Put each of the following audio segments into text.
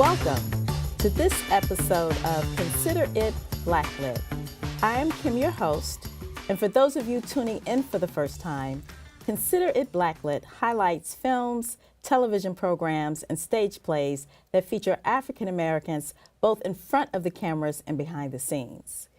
Welcome to this episode of Consider It Blacklit. I am Kim, your host, and for those of you tuning in for the first time, Consider It Blacklit highlights films, television programs, and stage plays that feature African Americans both in front of the cameras and behind the scenes.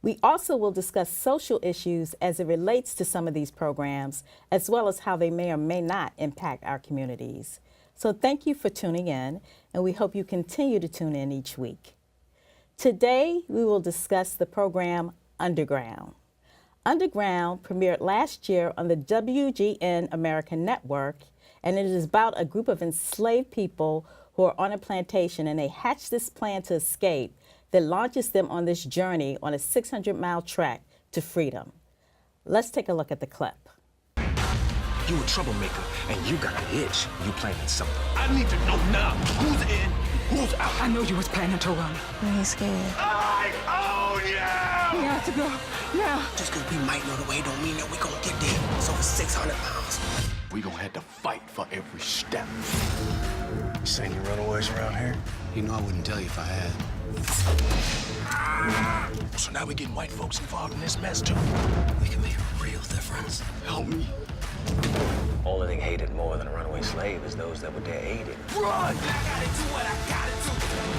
We also will discuss social issues as it relates to some of these programs, as well as how they may or may not impact our communities. So thank you for tuning in, and we hope you continue to tune in each week. Today, we will discuss the program Underground. Underground premiered last year on the WGN American Network, and it is about a group of enslaved people who are on a plantation, and they hatch this plan to escape that launches them on this journey on a 600-mile trek to freedom. Let's take a look at the clip. You a troublemaker, and you got an itch. You planning something. I need to know now who's in, who's out. I know you was planning to run. He's scared. I own you! We have to go now. Just because we might know the way don't mean that we gonna get there. It's over 600 miles. We gonna have to fight for every step. Seen any runaways around here? You know I wouldn't tell you if I had. So now we getting white folks involved in this mess too. We can make a real difference. Help me. Only thing hated more than a runaway slave is those that were there aided. Run! I gotta do what I gotta do.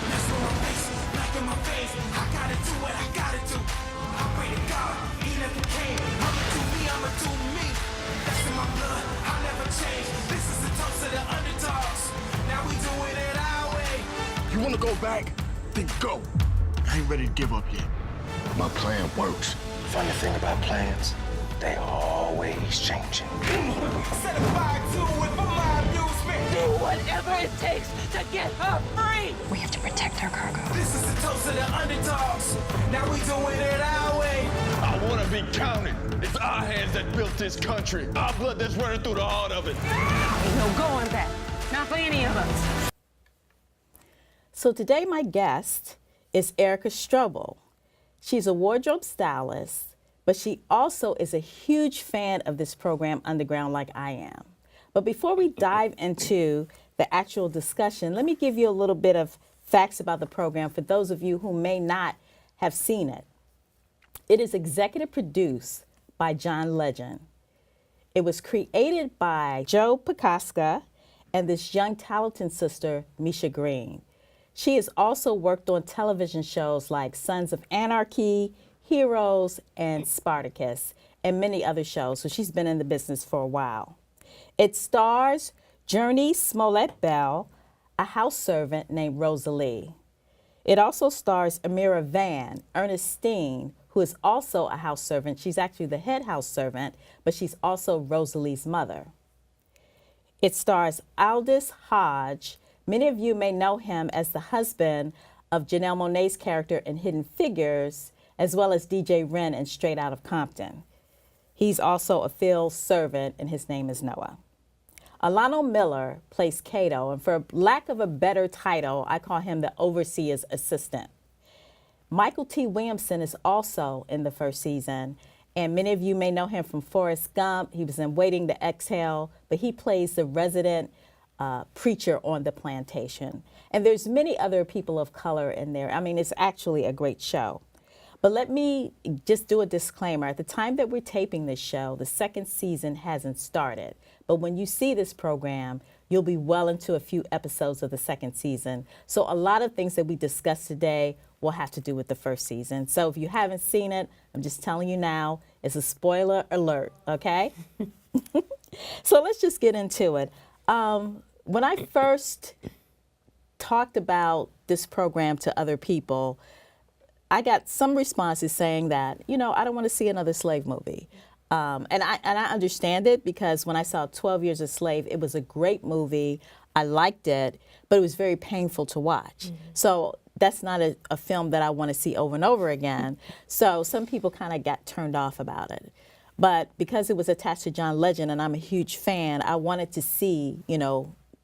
That's what I'm facing, black in my face. I gotta do what I gotta do. I pray to God, he never came. I'ma do me, I'ma do me. That's in my blood, I'll never change. This is the toast of the underdogs. Now we doing it our way. You wanna go back? Then go. I ain't ready to give up yet. My plan works. Funny thing about plans, they always changing. Set a fire to it for my amusement. Do whatever it takes to get her free. We have to protect our cargo. This is the toast of the underdogs. Now we doing it our way. I wanna be counted. It's our hands that built this country. Our blood that's running through the heart of it. Ain't no going back. Not for any of us. So today my guest is Erica Strobel. She's a wardrobe stylist, but she also is a huge fan of this program Underground like I am. But before we dive into the actual discussion, let me give you a little bit of facts about the program for those of you who may not have seen it. It is executive produced by John Legend. It was created by Joe Picaska and this young talented sister, Misha Green. She has also worked on television shows like Sons of Anarchy, Heroes, and Spartacus, and many other shows. So she's been in the business for a while. It stars Journey Smollett-Bell, a house servant named Rosalie. It also stars Amira Van, Ernestine, who is also a house servant. She's actually the head house servant, but she's also Rosalie's mother. It stars Aldous Hodge. Many of you may know him as the husband of Janelle Monáe's character in Hidden Figures, as well as DJ Ren in Straight Outta Compton. He's also a field servant, and his name is Noah. Alano Miller plays Cato, and for lack of a better title, I call him the overseer's assistant. Michael T. Williamson is also in the first season, and many of you may know him from Forrest Gump. He was in Waiting to Exhale, but he plays the resident preacher on the plantation. And there's many other people of color in there. I mean, it's actually a great show. But let me just do a disclaimer. At the time that we're taping this show, the second season hasn't started. But when you see this program, you'll be well into a few episodes of the second season. So a lot of things that we discussed today will have to do with the first season. So if you haven't seen it, I'm just telling you now, it's a spoiler alert, okay? So let's just get into it. When I first talked about this program to other people, I got some responses saying that, you know, I don't want to see another slave movie. And I understand it, because when I saw 12 Years a Slave, it was a great movie. I liked it, but it was very painful to watch. Mm-hmm. So that's not a film that I want to see over and over again. So some people kind of got turned off about it. But because it was attached to John Legend and I'm a huge fan, I wanted to see,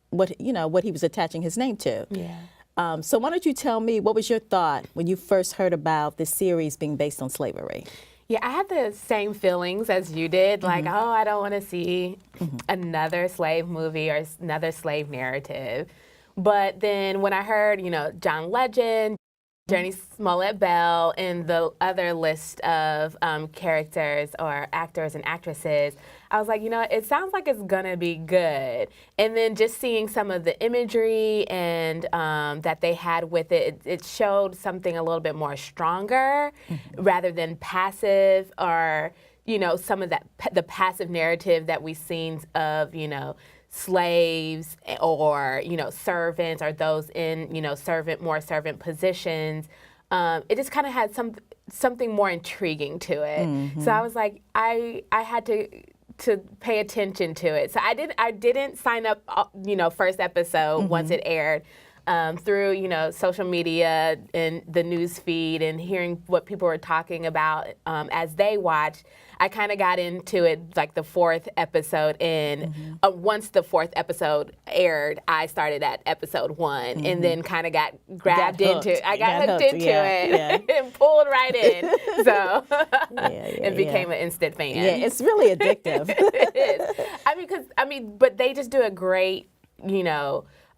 what he was attaching his name to. Yeah. So why don't you tell me, what was your thought when you first heard about this series being based on slavery? Yeah, I had the same feelings as you did. Like, oh, I don't want to see another slave movie or another slave narrative. But then when I heard, John Legend, Journey Smollett Bell, and the other list of characters or actors and actresses, I was like, it sounds like it's gonna be good. And then just seeing some of the imagery and that they had with it, it showed something a little bit more stronger rather than passive or, some of the passive narrative that we've seen of, slaves or servants or those in more servant positions. It just kind of had something more intriguing to it. So I was like, I had to pay attention to it. So I didn't sign up first episode once it aired. Through social media and the news feed and hearing what people were talking about as they watched, I kind of got into it like the fourth episode in. Once the fourth episode aired, I started at episode 1 and then kind of got grabbed into it. I got hooked into it and pulled right in. So and became an instant fan. Yeah, it's really addictive. It is. But they just do a great,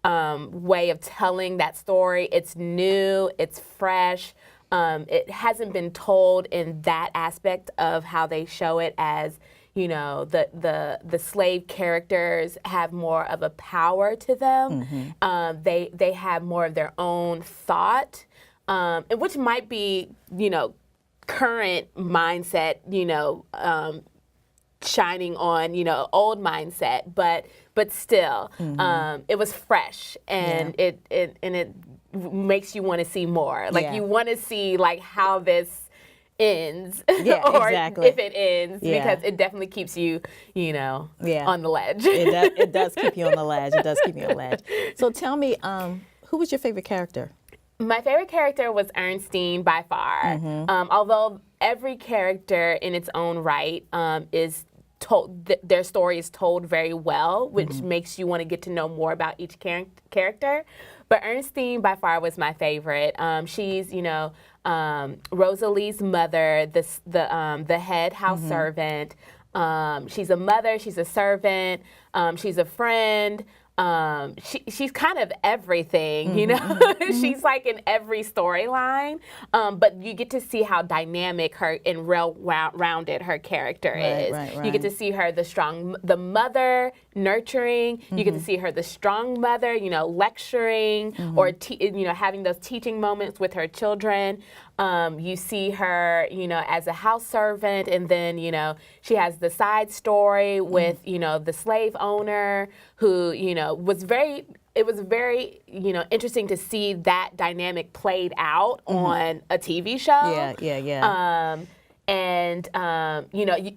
way of telling that story. It's new, it's fresh. It hasn't been told in that aspect of how they show it as, the slave characters have more of a power to them. They have more of their own thought, which might be, current mindset, shining on, old mindset, but still, it was fresh and it makes you want to see more. Like you want to see how this ends, or exactly. if it ends, because it definitely keeps you, on the ledge. It does keep you on the ledge. It does keep you on the ledge. So tell me, who was your favorite character? My favorite character was Ernestine by far. Although every character in its own right is told, their story is told very well, which makes you want to get to know more about each character. But Ernestine by far was my favorite. She's, Rosalie's mother, the head house servant. She's a mother, she's a servant, she's a friend. She's kind of everything, She's like in every storyline, but you get to see how dynamic her and well-rounded her character is. Right. You get to see her the mother, nurturing. You get to see her the strong mother, lecturing or having those teaching moments with her children. You see her, as a house servant, and then, she has the side story with, the slave owner who, was very interesting to see that dynamic played out on a TV show. Yeah. And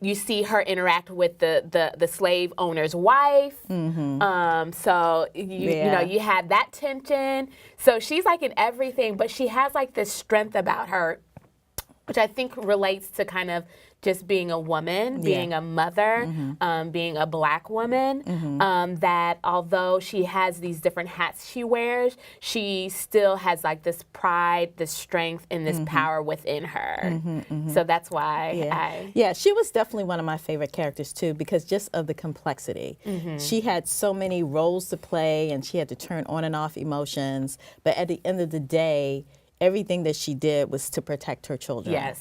you see her interact with the slave owner's wife. So you have that tension. So she's like in everything, but she has like this strength about her, which I think relates to kind of just being a woman, being a mother, being a Black woman, that although she has these different hats she wears, she still has like this pride, this strength, and this power within her. So that's why she was definitely one of my favorite characters too, because just of the complexity. She had so many roles to play and she had to turn on and off emotions, but at the end of the day, everything that she did was to protect her children.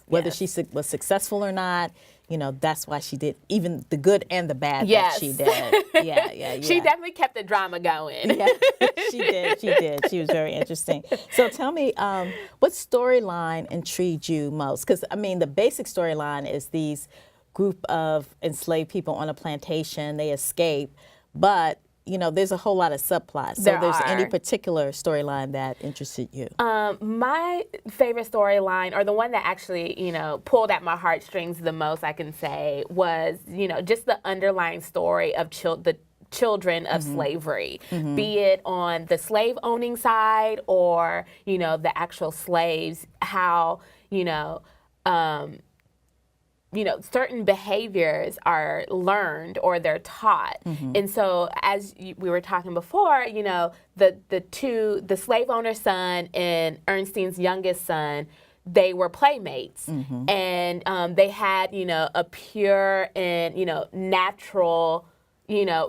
Whether she was successful or not, that's why she did even the good and the bad that she did. She definitely kept the drama going. She did. She was very interesting. So tell me, what storyline intrigued you most? Because, the basic storyline is these group of enslaved people on a plantation, they escape, but there's a whole lot of subplots. So there's any particular storyline that interested you? My favorite storyline, or the one that actually, pulled at my heartstrings the most, I can say, was, just the underlying story of the children of slavery, be it on the slave owning side or, the actual slaves, how, certain behaviors are learned or they're taught. And so as we were talking before, the slave owner's son and Ernestine's youngest son, they were playmates. And they had, a pure and, natural,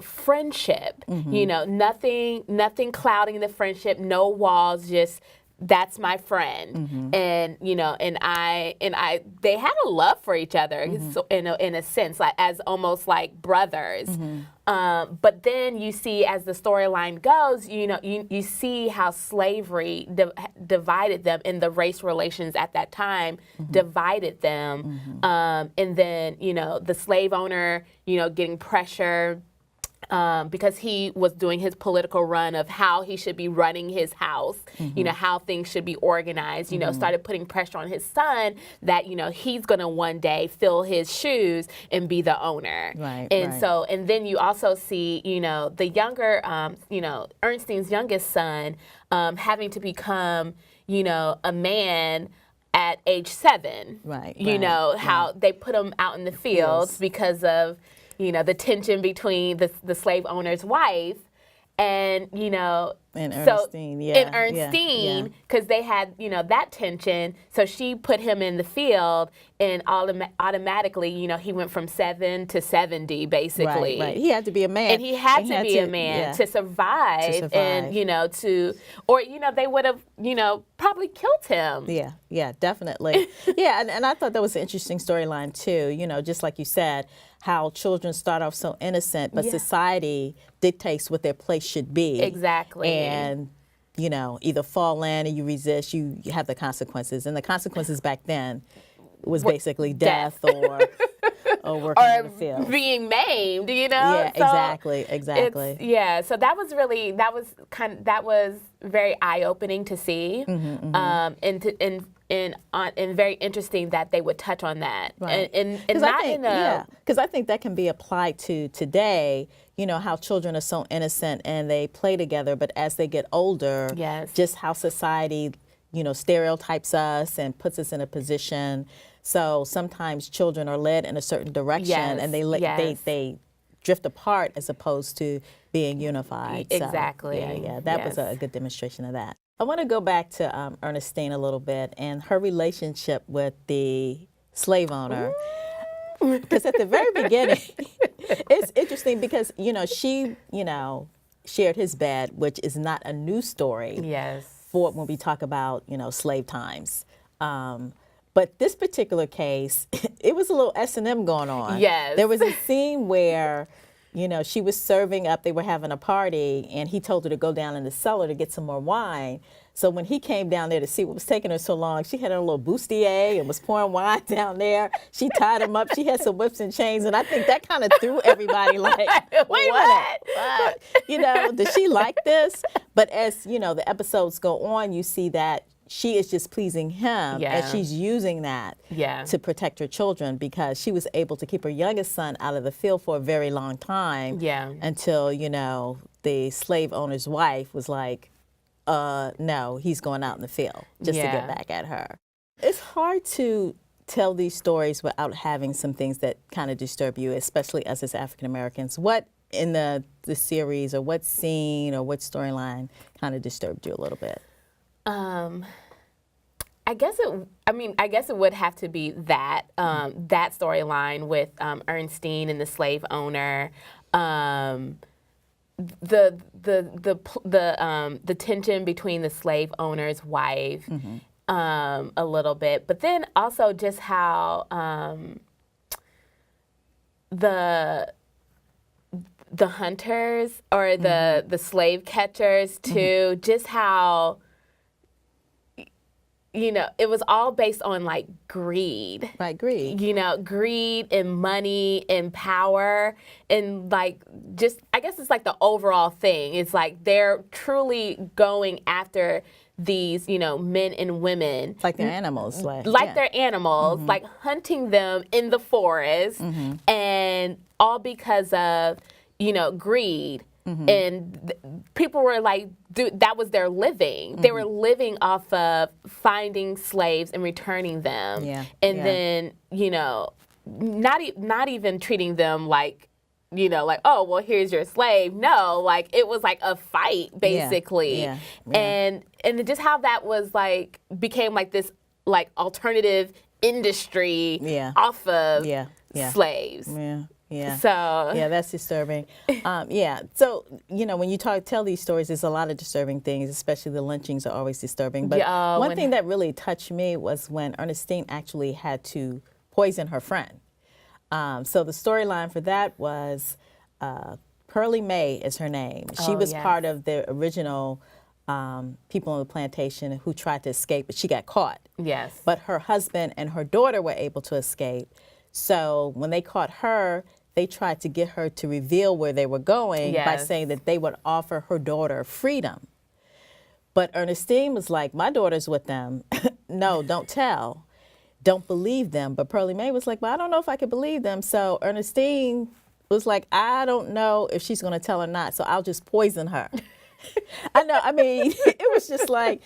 friendship, nothing clouding the friendship, no walls, just that's my friend. And, they had a love for each other so in a sense, like as almost like brothers. But then you see, as the storyline goes, you see how slavery divided them, and the race relations at that time divided them. And then, the slave owner, getting pressure because he was doing his political run of how he should be running his house, how things should be organized, started putting pressure on his son that, he's going to one day fill his shoes and be the owner. So, and then you also see, the younger, Ernestine's youngest son having to become, a man at age 7. How they put him out in the fields because of, the tension between the slave owner's wife and, and Ernestine, and Ernestine, because they had, that tension. So she put him in the field, and automatically, he went from 7 to 70, basically. Right. He had to be a man. And he had to be a man to survive. And, or they would have, probably killed him. Yeah, definitely. And I thought that was an interesting storyline, too. Just like you said, how children start off so innocent, but society dictates what their place should be. Exactly. And, either fall in or you resist, you have the consequences. And the consequences back then was basically death or working in the field. Being maimed, Yeah, so exactly. So that was very eye-opening to see. And very interesting that they would touch on that. Because I think that can be applied to today, how children are so innocent and they play together, but as they get older, just how society, stereotypes us and puts us in a position. So sometimes children are led in a certain direction and they drift apart as opposed to being unified. Exactly. So, that was a good demonstration of that. I want to go back to Ernestine a little bit and her relationship with the slave owner. Because at the very beginning, it's interesting because, she, shared his bed, which is not a new story for when we talk about, slave times. But this particular case, it was a little S&M going on. There was a scene where, she was serving up, they were having a party, and he told her to go down in the cellar to get some more wine. So when he came down there to see what was taking her so long, she had her little bustier and was pouring wine down there. She tied him up. She had some whips and chains, and I think that kind of threw everybody like, wait a minute, does she like this? But as, the episodes go on, you see that she is just pleasing him, and she's using that to protect her children because she was able to keep her youngest son out of the field for a very long time until, the slave owner's wife was like, no, he's going out in the field just to get back at her. It's hard to tell these stories without having some things that kind of disturb you, especially us as African Americans. What in the series or what scene or what storyline kind of disturbed you a little bit? I guess it would have to be that that storyline with Ernestine and the slave owner, the tension between the slave owner's wife, a little bit, but then also just how the hunters or the slave catchers too, just how. It was all based on like greed. Right, greed. Greed and money and power and like just, I guess it's like the overall thing. It's like they're truly going after these, men and women. Like they're animals. They're animals, like hunting them in the forest and all because of, greed. And people were like, that was their living. They were living off of finding slaves and returning them. Then, not even treating them like, like, oh, well, here's your slave. No, like it was like a fight, basically. And just how that was like, became like this like alternative industry off of slaves. Yeah. So Yeah, that's disturbing. Yeah. So, you know, when you tell these stories, there's a lot of disturbing things, especially the lynchings are always disturbing. But one thing that really touched me was when Ernestine actually had to poison her friend. So the storyline for that was Pearlie Mae is her name. She was part of the original people on the plantation who tried to escape, but she got caught. Yes. But her husband and her daughter were able to escape. So when they caught her, they tried to get her to reveal where they were going by saying that they would offer her daughter freedom. But Ernestine was like, my daughter's with them. No, don't tell. Don't believe them. But Pearlie Mae was like, well, I don't know if I could believe them. So Ernestine was like, I don't know if she's going to tell or not, so I'll just poison her. I know, I mean, it was just like,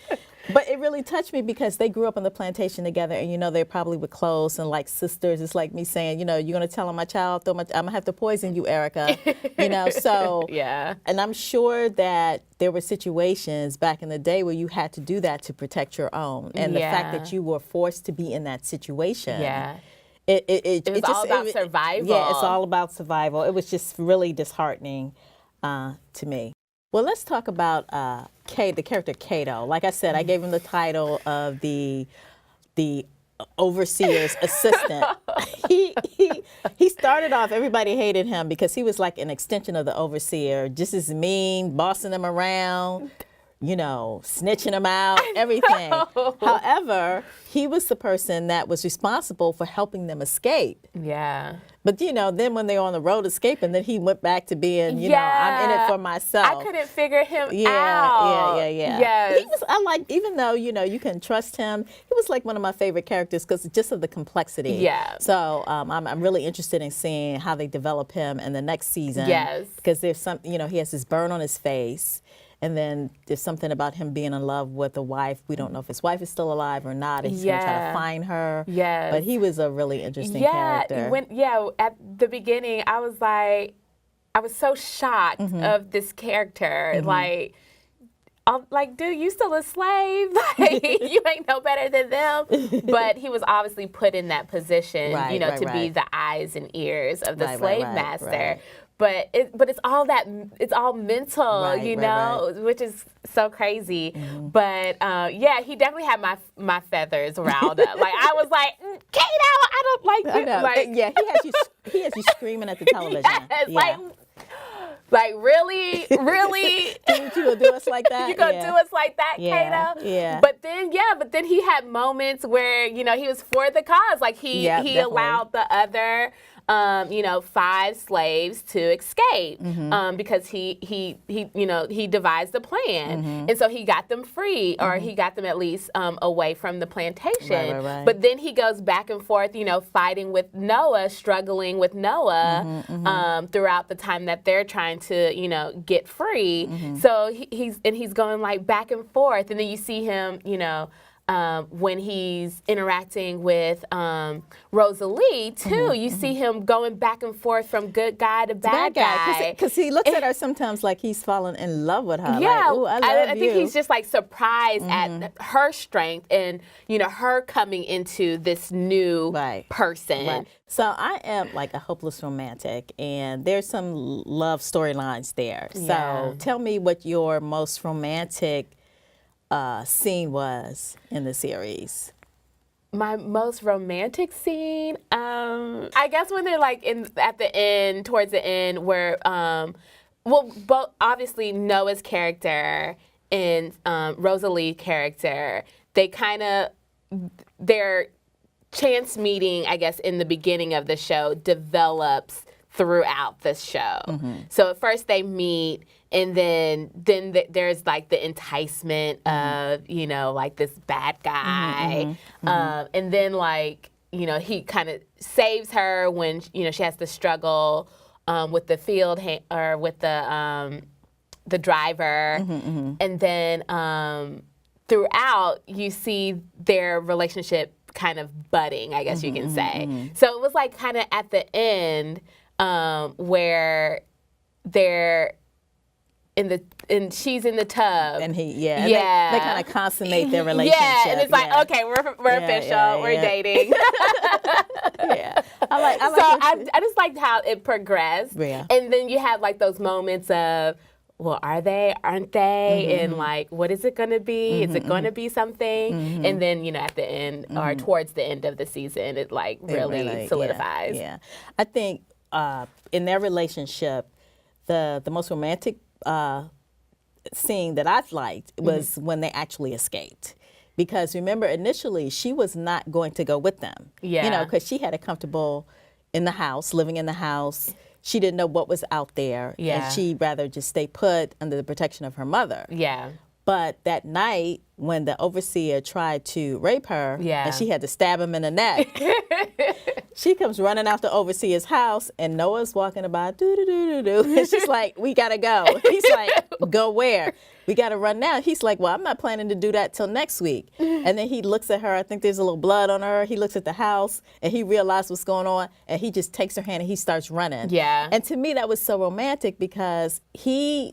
but it really touched me because they grew up on the plantation together, and, you know, they probably were close and like sisters. It's like me saying, you know, you're going to tell on my child, I'm going to have to poison you, Erica, you know, so. Yeah. And I'm sure that there were situations back in the day where you had to do that to protect your own. And the fact that you were forced to be in that situation. Yeah. It was all about survival. Yeah, it's all about survival. It was just really disheartening to me. Well, let's talk about the character Cato. Like I said, I gave him the title of the overseer's assistant. He started off, everybody hated him because he was like an extension of the overseer, just as mean, bossing them around, you know, snitching them out, everything. However, he was the person that was responsible for helping them escape. Yeah. But, you know, then when they were on the road escaping, then he went back to being, you know, I'm in it for myself. I couldn't figure him out. Yeah. Yes. He was, even though, you know, you can trust him, he was like one of my favorite characters because just of the complexity. Yeah. So I'm really interested in seeing how they develop him in the next season. Yes. Because there's some, you know, he has this burn on his face. And then there's something about him being in love with a wife. We don't know if his wife is still alive or not. He's going to try to find her. Yes. But he was a really interesting character. At the beginning, I was like, I was so shocked of this character. Like, dude, you still a slave? Like, you ain't no better than them. But he was obviously put in that position, to be the eyes and ears of the slave master. Right. But it's all mental, which is so crazy. But he definitely had my feathers riled up. Like I was like, Kato, I don't like you. Like, he has you screaming at the television. Yes, like really? You gonna do us like that? You gonna do us like that, Kato? Yeah. But then he had moments where, you know, he was for the cause. Like he allowed the other 5 slaves to escape because he devised the plan. And so he got them free, or he got them at least away from the plantation. Right. But then he goes back and forth, fighting with Noah, struggling with Noah throughout the time that they're trying to, get free. So he's going like back and forth. And then you see him, when he's interacting with Rosalie, too, you see him going back and forth from good guy to bad guy. Because he looks at her sometimes like he's fallen in love with her. Yeah, like, ooh, I love you. I think he's just like surprised at her strength and, her coming into this new person. Right. So I am like a hopeless romantic, and there's some love storylines there. So tell me what your most romantic scene was in the series. My most romantic scene, I guess when they're like towards the end, where, both obviously Noah's character and Rosalie's character, their chance meeting, I guess, in the beginning of the show develops throughout the show. So at first they meet, and then there's like the enticement of, like this bad guy. And then like, he kind of saves her when, she has to struggle with the with the driver. And then throughout you see their relationship kind of budding, I guess you can say. So it was like kind of at the end where and she's in the tub. And he, Yeah. They kind of consummate their relationship. Yeah, and it's like, okay, we're official, we're dating. Yeah, I like. So I just liked how it progressed. Yeah. And then you have like those moments of, well, are they, aren't they? And like, what is it going to be? Is it going to be something? And then, at the end or towards the end of the season, it like really solidifies. Yeah. I think in their relationship, the most romantic scene that I've liked was when they actually escaped. Because remember, initially, she was not going to go with them. Yeah. Because she had a comfortable in the house, living in the house. She didn't know what was out there. Yeah. And she'd rather just stay put under the protection of her mother. Yeah. But that night, when the overseer tried to rape her, Yeah. and she had to stab him in the neck, she comes running out the overseer's house, and Noah's walking by, doo-doo-doo-doo-doo. And she's like, we gotta go. He's like, go where? We gotta run now. He's like, well, I'm not planning to do that till next week. And then he looks at her. I think there's a little blood on her. He looks at the house, and he realized what's going on, and he just takes her hand, and he starts running. Yeah. And to me, that was so romantic because he,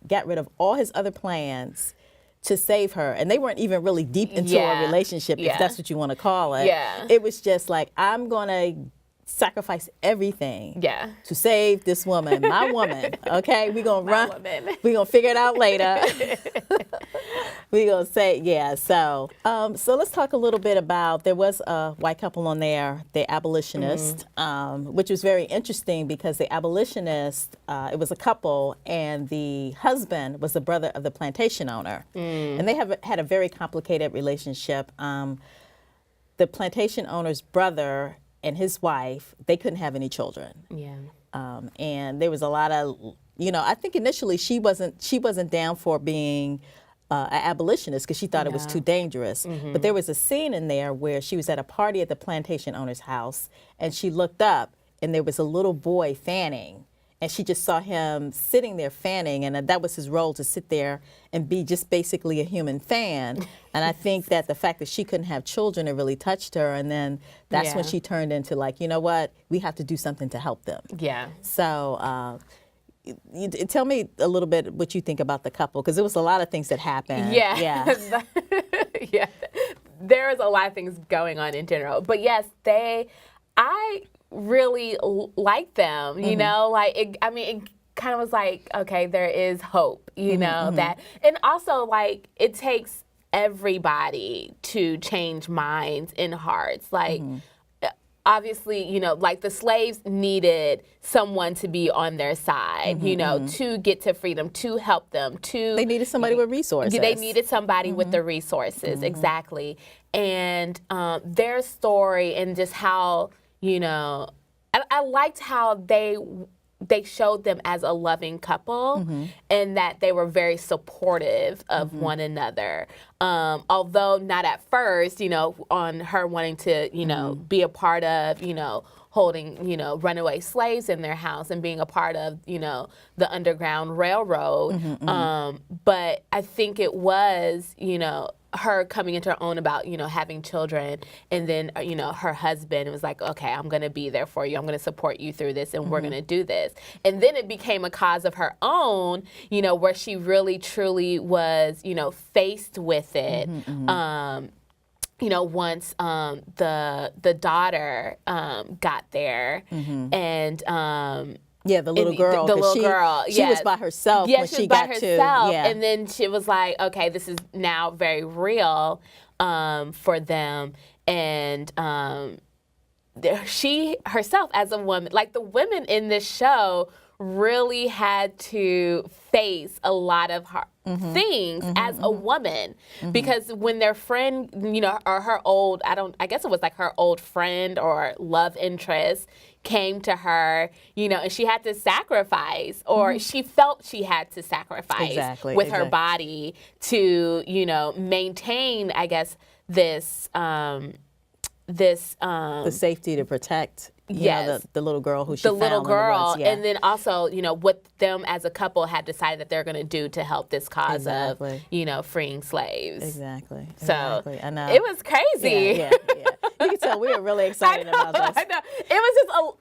got rid of all his other plans to save her. And they weren't even really deep into a relationship, if that's what you want to call it. Yeah. It was just like, I'm going to sacrifice everything to save this woman, my woman. Okay, we're going to run. Woman. We're going to figure it out later. We're going to say, so let's talk a little bit about, there was a white couple on there, the abolitionist, which was very interesting because the abolitionist, it was a couple, and the husband was the brother of the plantation owner. And they had a very complicated relationship. The plantation owner's brother and his wife, they couldn't have any children. Yeah. And there was a lot of, I think initially she wasn't down for being an abolitionist because she thought it was too dangerous. But there was a scene in there where she was at a party at the plantation owner's house, and she looked up, and there was a little boy fanning. And she just saw him sitting there fanning, and that was his role, to sit there and be just basically a human fan. And I think that the fact that she couldn't have children, it really touched her. And then that's when she turned into like, you know what, we have to do something to help them. Yeah. So tell me a little bit what you think about the couple, because there was a lot of things that happened. Yeah. Yeah. Yeah. There was a lot of things going on in general. But yes, I really like them, it kind of was like, okay, there is hope, that, and also like it takes everybody to change minds and hearts. Like, obviously, like the slaves needed someone to be on their side, to get to freedom, to help them, They needed somebody with resources. They needed somebody with the resources, exactly. And their story and just how, I liked how they showed them as a loving couple, and that they were very supportive of one another. Although not at first, on her wanting to, be a part of, holding, runaway slaves in their house and being a part of, the Underground Railroad. But I think it was, her coming into her own about, having children, and then, her husband was like, okay, I'm going to be there for you. I'm going to support you through this, and we're going to do this. And then it became a cause of her own, where she really, truly was, faced with it. Once the daughter got there, and yeah, the little girl. The little girl. She was by herself when she got to. Yeah. And then she was like, okay, this is now very real for them. And she herself as a woman, like the women in this show really had to face a lot of things as a woman, because when their friend, or her old, I guess it was like her old friend or love interest came to her, and she had to sacrifice, or she felt she had to sacrifice with her body to, maintain, I guess, this, the safety to protect the little girl who she found. The little girl, and then also, what them as a couple had decided that they're going to do to help this cause of, freeing slaves. Exactly. So I know. it was crazy. Yeah. You can tell we get really excited about this. I know. It was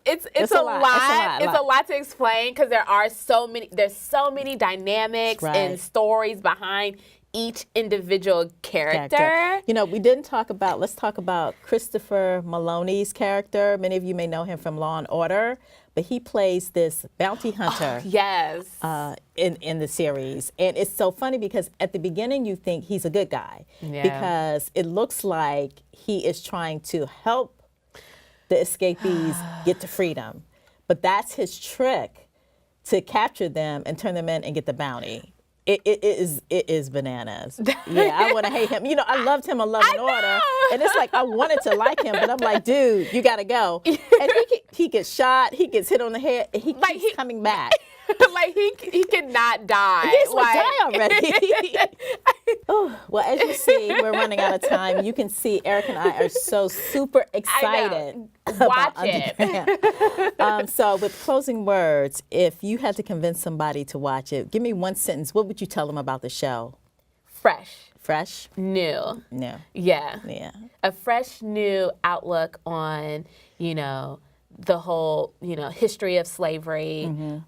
just it's a lot. It's a lot to explain because there's so many dynamics and stories behind each individual character. You know, we didn't talk about, let's talk about Christopher Maloney's character. Many of you may know him from Law and Order, but he plays this bounty hunter yes. In the series. And it's so funny because at the beginning you think he's a good guy because it looks like he is trying to help the escapees get to freedom. But that's his trick, to capture them and turn them in and get the bounty. It is bananas. Yeah, I want to hate him. You know, I loved him on Love and Order, and it's like I wanted to like him, but I'm like, dude, you gotta go. And he gets shot, he gets hit on the head, and he keeps coming back. Like he cannot die. He's like, die already. Oh, well, as you see, we're running out of time. You can see Eric and I are so super excited. Watch it. So with closing words, if you had to convince somebody to watch it, give me one sentence. What would you tell them about the show? Fresh? New. Yeah. A fresh, new outlook on, the whole, history of slavery,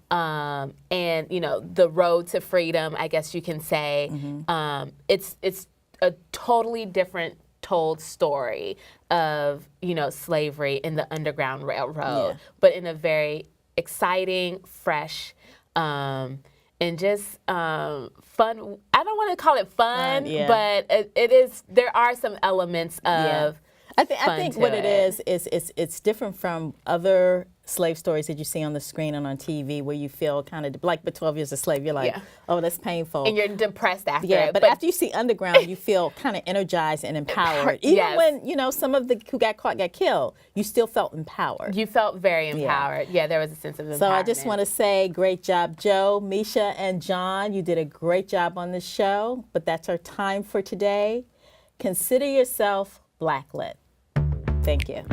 and, the road to freedom, I guess you can say. It's a totally different told story of, slavery in the Underground Railroad, but in a very exciting, fresh, and just fun. I don't want to call it fun, but it is. There are some elements of. I think what it is it's different from other slave stories that you see on the screen and on TV, where you feel kind of like the 12 Years a Slave. You're like, oh, that's painful. And you're depressed after it. But after you see Underground, you feel kind of energized and empowered. Even when, some of the who got caught got killed, you still felt empowered. You felt very empowered. Yeah, there was a sense of empowerment. So I just want to say, great job, Joe, Misha, and John. You did a great job on this show. But that's our time for today. Consider yourself Blacklit. Thank you.